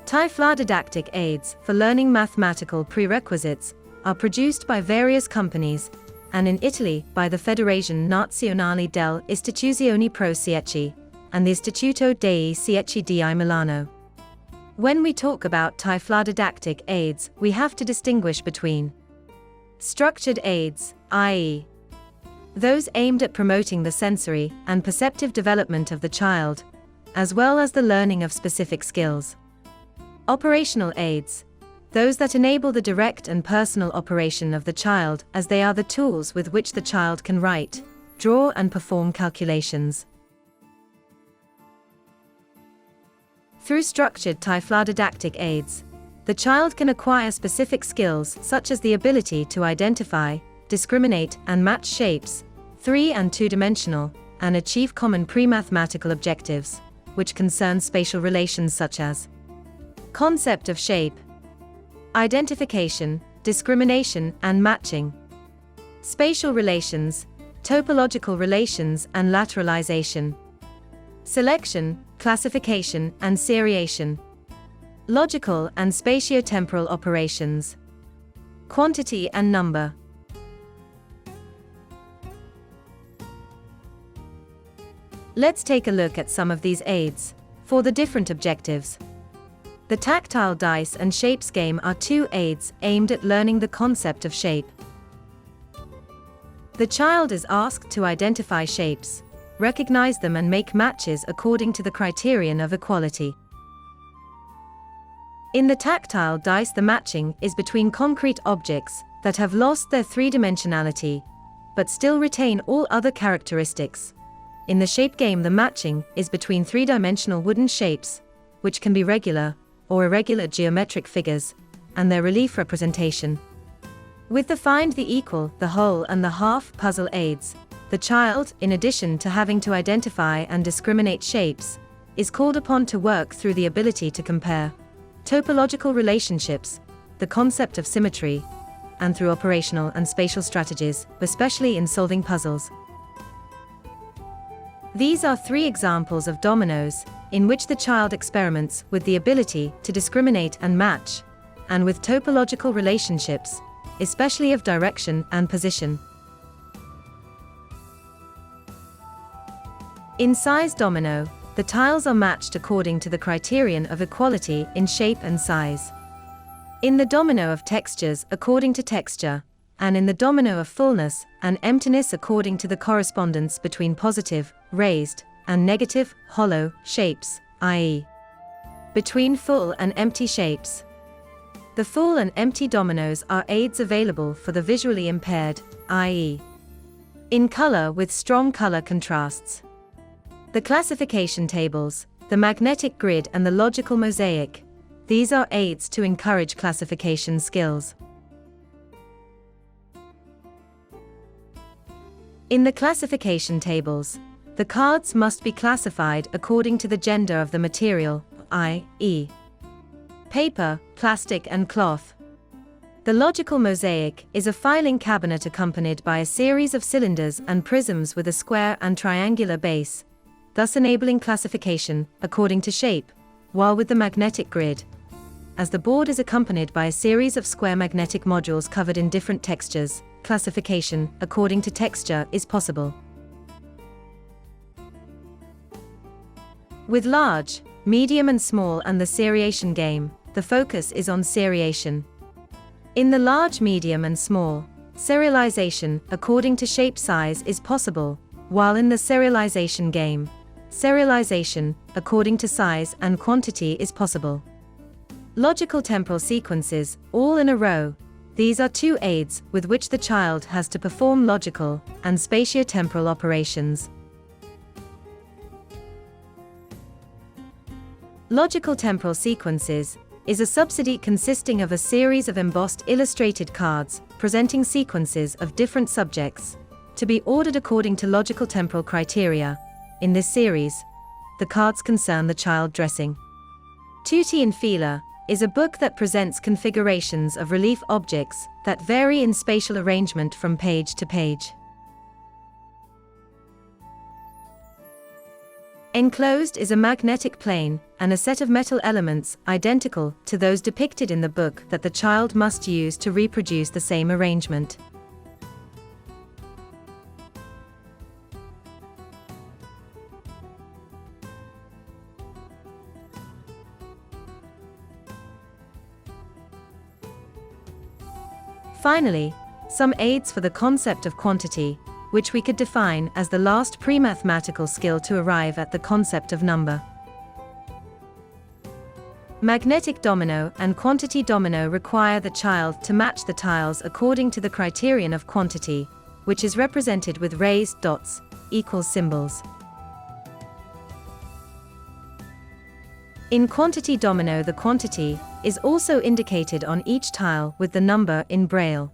Tyfla-didactic aids for learning mathematical prerequisites are produced by various companies, and in Italy by the Federazione Nazionale delle Istituzioni Pro Ciechi and the Istituto dei Ciechi di Milano. When we talk about Tyfla-didactic aids, we have to distinguish between structured aids, i.e., those aimed at promoting the sensory and perceptive development of the child, as well as the learning of specific skills. Operational aids, those that enable the direct and personal operation of the child, as they are the tools with which the child can write, draw and perform calculations. Through structured Tyfla-didactic aids, the child can acquire specific skills such as the ability to identify, discriminate and match shapes, 3- and 2-dimensional, and achieve common pre-mathematical objectives, which concern spatial relations such as concept of shape, identification, discrimination and matching, spatial relations, topological relations and lateralization, selection, classification and seriation, logical and spatiotemporal operations, quantity and number. Let's take a look at some of these aids for the different objectives. The tactile dice and shapes game are 2 aids aimed at learning the concept of shape. The child is asked to identify shapes, recognize them and make matches according to the criterion of equality. In the tactile dice, the matching is between concrete objects that have lost their 3-dimensionality, but still retain all other characteristics. In the shape game, the matching is between 3-dimensional wooden shapes, which can be regular or irregular geometric figures, and their relief representation. With the find the equal, the whole and the half puzzle aids, the child, in addition to having to identify and discriminate shapes, is called upon to work through the ability to compare topological relationships, the concept of symmetry, and through operational and spatial strategies, especially in solving puzzles. These are 3 examples of dominoes, in which the child experiments with the ability to discriminate and match, and with topological relationships, especially of direction and position. In size domino, the tiles are matched according to the criterion of equality in shape and size. In the domino of textures according to texture, and in the domino of fullness and emptiness according to the correspondence between positive, raised, and negative, hollow, shapes, i.e., between full and empty shapes. The full and empty dominoes are aids available for the visually impaired, i.e., in color with strong color contrasts. The classification tables, the magnetic grid and the logical mosaic, these are aids to encourage classification skills. In the classification tables, the cards must be classified according to the gender of the material, i.e., paper, plastic and cloth. The logical mosaic is a filing cabinet accompanied by a series of cylinders and prisms with a square and triangular base, thus enabling classification according to shape, while with the magnetic grid, as the board is accompanied by a series of square magnetic modules covered in different textures, classification according to texture is possible. With large, medium and small and the seriation game, the focus is on seriation. In the large, medium and small, serialization according to shape size is possible, while in the serialization game, serialization according to size and quantity is possible. Logical temporal sequences, all in a row, these are 2 aids with which the child has to perform logical and spatiotemporal operations. Logical temporal sequences is a subsidy consisting of a series of embossed illustrated cards presenting sequences of different subjects, to be ordered according to logical temporal criteria. In this series, the cards concern the child dressing. Tutti in Fila is a book that presents configurations of relief objects that vary in spatial arrangement from page to page. Enclosed is a magnetic plane and a set of metal elements identical to those depicted in the book that the child must use to reproduce the same arrangement. Finally, some aids for the concept of quantity, which we could define as the last pre-mathematical skill to arrive at the concept of number. Magnetic domino and quantity domino require the child to match the tiles according to the criterion of quantity, which is represented with raised dots, equals symbols. In quantity domino, the quantity is also indicated on each tile with the number in Braille.